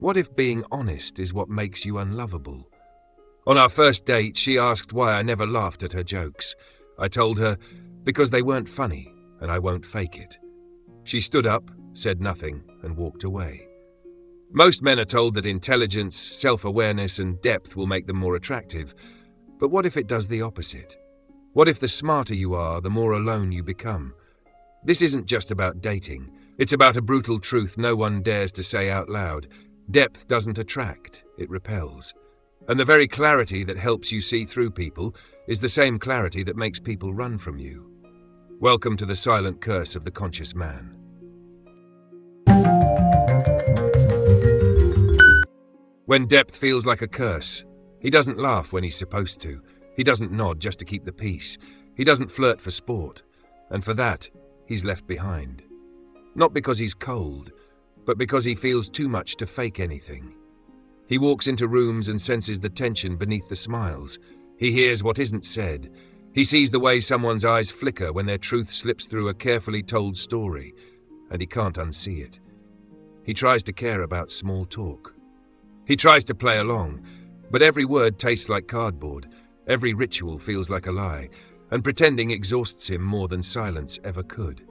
What if being honest is what makes you unlovable? On our first date, she asked why I never laughed at her jokes. I told her, because they weren't funny, and I won't fake it. She stood up, said nothing, and walked away. Most men are told that intelligence, self-awareness, and depth will make them more attractive. But what if it does the opposite? What if the smarter you are, the more alone you become? This isn't just about dating. It's about a brutal truth no one dares to say out loud. Depth doesn't attract, it repels. And the very clarity that helps you see through people is the same clarity that makes people run from you. Welcome to the silent curse of the conscious man. When depth feels like a curse, he doesn't laugh when he's supposed to. He doesn't nod just to keep the peace. He doesn't flirt for sport. And for that, he's left behind. Not because he's cold, but because he feels too much to fake anything. He walks into rooms and senses the tension beneath the smiles. He hears what isn't said. He sees the way someone's eyes flicker when their truth slips through a carefully told story, and he can't unsee it. He tries to care about small talk. He tries to play along, but every word tastes like cardboard, every ritual feels like a lie, and pretending exhausts him more than silence ever could.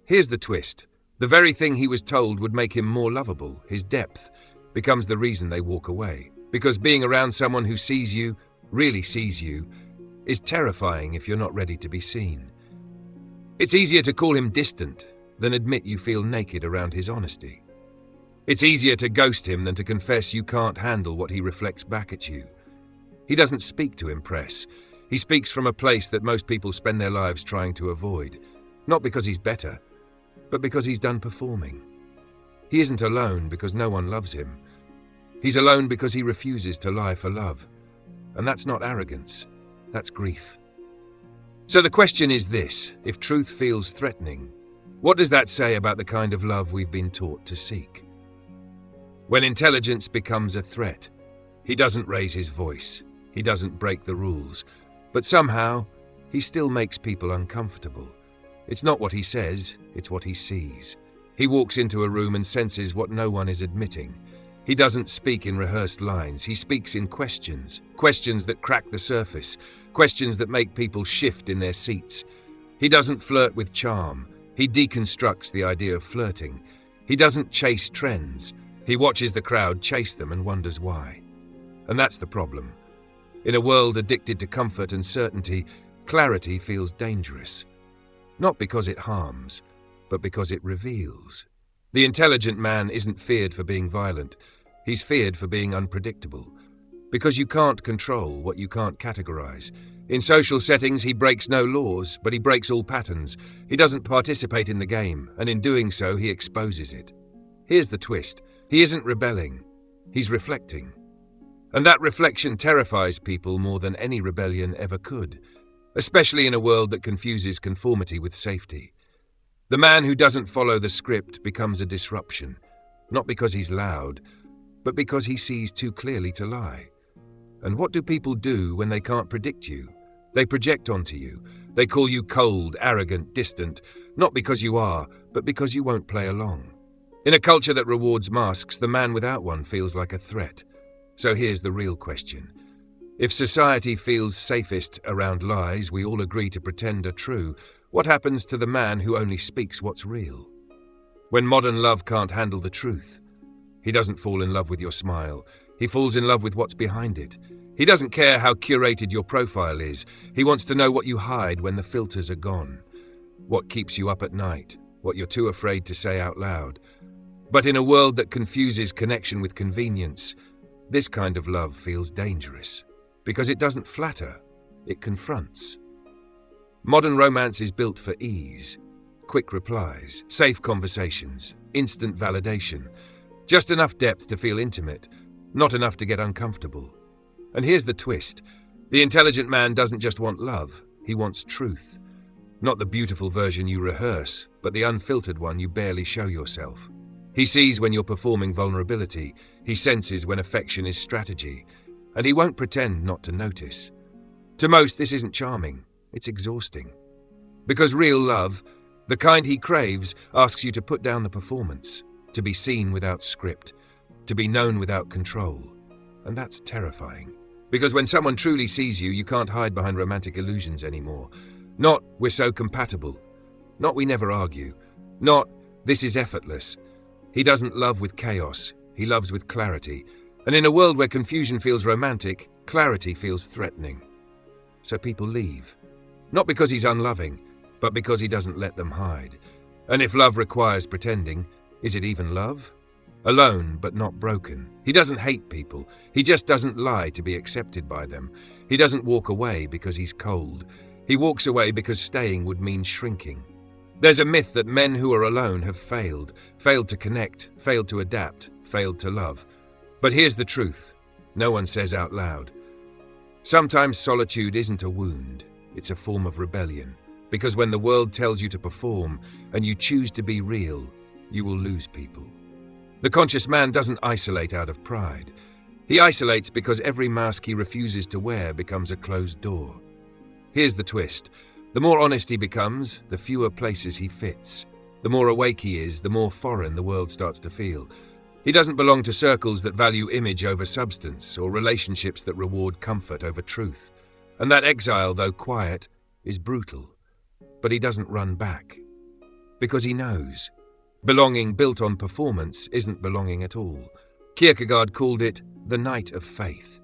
Here's the twist. The very thing he was told would make him more lovable, his depth, becomes the reason they walk away. Because being around someone who sees you, really sees you, is terrifying if you're not ready to be seen. It's easier to call him distant than admit you feel naked around his honesty. It's easier to ghost him than to confess you can't handle what he reflects back at you. He doesn't speak to impress. He speaks from a place that most people spend their lives trying to avoid. Not because he's better, but because he's done performing. He isn't alone because no one loves him. He's alone because he refuses to lie for love. And that's not arrogance, that's grief. So the question is this: if truth feels threatening, what does that say about the kind of love we've been taught to seek? When intelligence becomes a threat, he doesn't raise his voice, he doesn't break the rules, but somehow he still makes people uncomfortable. It's not what he says, it's what he sees. He walks into a room and senses what no one is admitting. He doesn't speak in rehearsed lines, he speaks in questions. Questions that crack the surface, questions that make people shift in their seats. He doesn't flirt with charm, he deconstructs the idea of flirting. He doesn't chase trends, he watches the crowd chase them and wonders why. And that's the problem. In a world addicted to comfort and certainty, clarity feels dangerous. Not because it harms, but because it reveals. The intelligent man isn't feared for being violent. He's feared for being unpredictable. Because you can't control what you can't categorize. In social settings, he breaks no laws, but he breaks all patterns. He doesn't participate in the game, and in doing so, he exposes it. Here's the twist. He isn't rebelling. He's reflecting. And that reflection terrifies people more than any rebellion ever could, especially in a world that confuses conformity with safety. The man who doesn't follow the script becomes a disruption, not because he's loud, but because he sees too clearly to lie. And what do people do when they can't predict you? They project onto you. They call you cold, arrogant, distant, not because you are, but because you won't play along. In a culture that rewards masks, the man without one feels like a threat. So here's the real question. If society feels safest around lies we all agree to pretend are true, what happens to the man who only speaks what's real? When modern love can't handle the truth, he doesn't fall in love with your smile. He falls in love with what's behind it. He doesn't care how curated your profile is. He wants to know what you hide when the filters are gone. What keeps you up at night, what you're too afraid to say out loud. But in a world that confuses connection with convenience, this kind of love feels dangerous. Because it doesn't flatter, it confronts. Modern romance is built for ease. Quick replies, safe conversations, instant validation. Just enough depth to feel intimate, not enough to get uncomfortable. And here's the twist. The intelligent man doesn't just want love, he wants truth. Not the beautiful version you rehearse, but the unfiltered one you barely show yourself. He sees when you're performing vulnerability, he senses when affection is strategy, and he won't pretend not to notice. To most, this isn't charming, it's exhausting. Because real love, the kind he craves, asks you to put down the performance, to be seen without script, to be known without control. And that's terrifying. Because when someone truly sees you, you can't hide behind romantic illusions anymore. Not, we're so compatible. Not, we never argue. Not, this is effortless. He doesn't love with chaos. He loves with clarity. And in a world where confusion feels romantic, clarity feels threatening. So people leave. Not because he's unloving, but because he doesn't let them hide. And if love requires pretending, is it even love? Alone, but not broken. He doesn't hate people. He just doesn't lie to be accepted by them. He doesn't walk away because he's cold. He walks away because staying would mean shrinking. There's a myth that men who are alone have failed to connect, failed to adapt, failed to love. But here's the truth. No one says out loud. Sometimes solitude isn't a wound. It's a form of rebellion. Because when the world tells you to perform and you choose to be real, you will lose people. The conscious man doesn't isolate out of pride. He isolates because every mask he refuses to wear becomes a closed door. Here's the twist. The more honest he becomes, the fewer places he fits. The more awake he is, the more foreign the world starts to feel. He doesn't belong to circles that value image over substance or relationships that reward comfort over truth. And that exile, though quiet, is brutal. But he doesn't run back. Because he knows. Belonging built on performance isn't belonging at all. Kierkegaard called it the night of faith.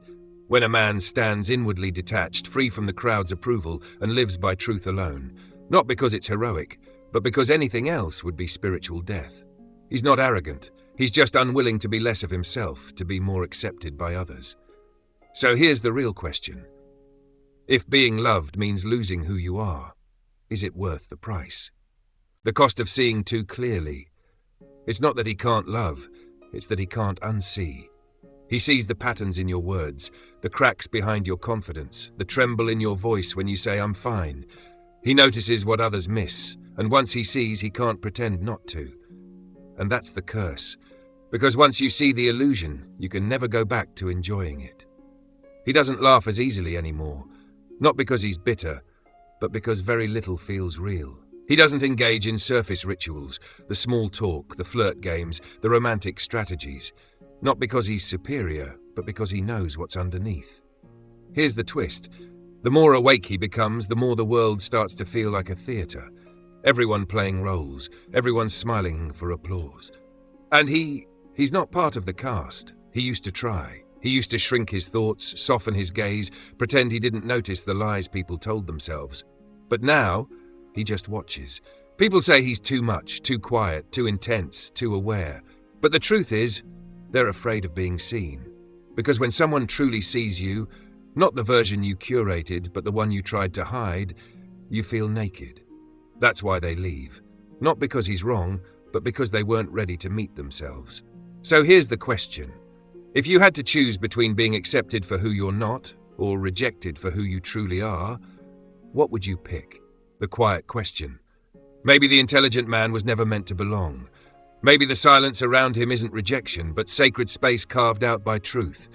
When a man stands inwardly detached, free from the crowd's approval, and lives by truth alone, not because it's heroic, but because anything else would be spiritual death. He's not arrogant. He's just unwilling to be less of himself, to be more accepted by others. So here's the real question. If being loved means losing who you are, is it worth the price? The cost of seeing too clearly. It's not that he can't love, it's that he can't unsee. He sees the patterns in your words, the cracks behind your confidence, the tremble in your voice when you say, "I'm fine." He notices what others miss, and once he sees, he can't pretend not to. And that's the curse, because once you see the illusion, you can never go back to enjoying it. He doesn't laugh as easily anymore, not because he's bitter, but because very little feels real. He doesn't engage in surface rituals, the small talk, the flirt games, the romantic strategies. Not because he's superior, but because he knows what's underneath. Here's the twist. The more awake he becomes, the more the world starts to feel like a theatre. Everyone playing roles, everyone smiling for applause. And he's not part of the cast. He used to try. He used to shrink his thoughts, soften his gaze, pretend he didn't notice the lies people told themselves. But now, he just watches. People say he's too much, too quiet, too intense, too aware. But the truth is, they're afraid of being seen. Because when someone truly sees you, not the version you curated, but the one you tried to hide, you feel naked. That's why they leave. Not because he's wrong, but because they weren't ready to meet themselves. So here's the question. If you had to choose between being accepted for who you're not, or rejected for who you truly are, what would you pick? The quiet question. Maybe the intelligent man was never meant to belong. Maybe the silence around him isn't rejection, but sacred space carved out by truth.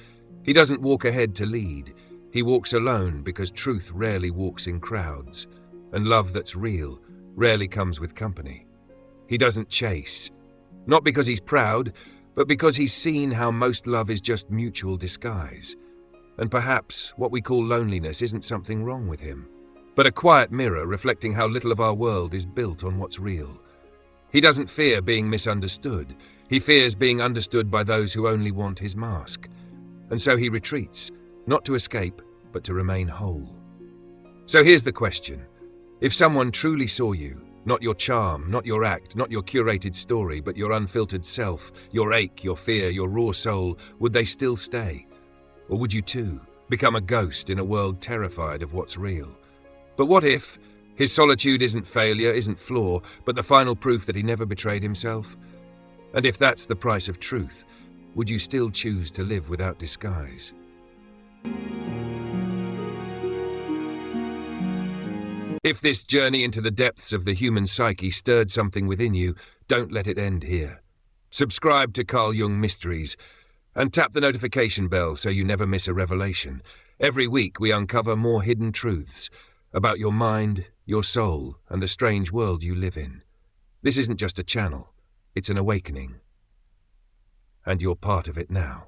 He doesn't walk ahead to lead. He walks alone because truth rarely walks in crowds. And love that's real rarely comes with company. He doesn't chase. Not because he's proud, but because he's seen how most love is just mutual disguise. And perhaps what we call loneliness isn't something wrong with him, but a quiet mirror reflecting how little of our world is built on what's real. He doesn't fear being misunderstood. He fears being understood by those who only want his mask. And so he retreats, not to escape, but to remain whole. So here's the question. If someone truly saw you, not your charm, not your act, not your curated story, but your unfiltered self, your ache, your fear, your raw soul, would they still stay? Or would you too become a ghost in a world terrified of what's real? But what if his solitude isn't failure, isn't flaw, but the final proof that he never betrayed himself? And if that's the price of truth, would you still choose to live without disguise? If this journey into the depths of the human psyche stirred something within you, don't let it end here. Subscribe to Carl Jung Mysteries and tap the notification bell so you never miss a revelation. Every week we uncover more hidden truths about your mind, your soul, and the strange world you live in. This isn't just a channel, it's an awakening. and you're part of it now.